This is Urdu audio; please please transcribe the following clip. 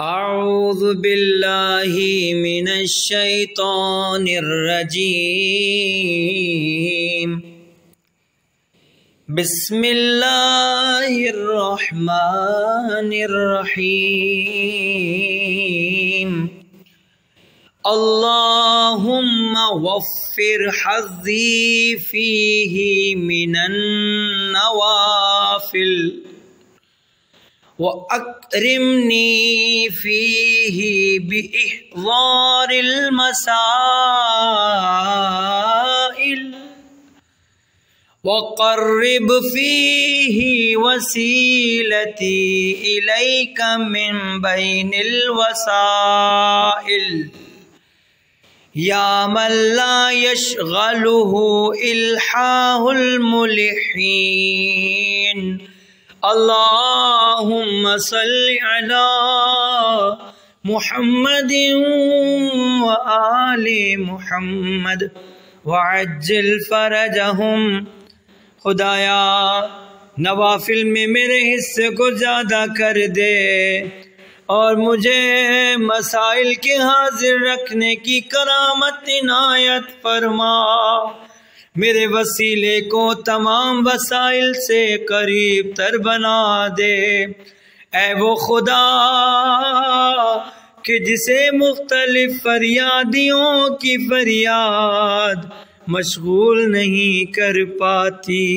اعوذ باللہ من الشیطان الرجیم بسم اللہ الرحمن الرحیم اللہم وفر حظی فیہ من النوافل وَأَكْرِمْنِي فِيهِ بِإِحْضَارِ الْمَسَائِلِ وَقَرِّبْ فِيهِ وَسِيلَتِي إِلَيْكَ مِنْ بَيْنِ الْوَسَائِلِ يَا مَنْ لَا يَشْغَلُهُ إِلْحَاحُ الْمُلْحِينَ اللہم صلی علی محمد وآل محمد وعجل فرجہم۔ خدایا نوافل میں میرے حصے کو زیادہ کر دے اور مجھے مسائل کے حاضر رکھنے کی کرامت عنایت فرما، میرے وسیلے کو تمام وسائل سے قریب تر بنا دے۔ اے وہ خدا کہ جسے مختلف فریادیوں کی فریاد مشغول نہیں کر پاتی۔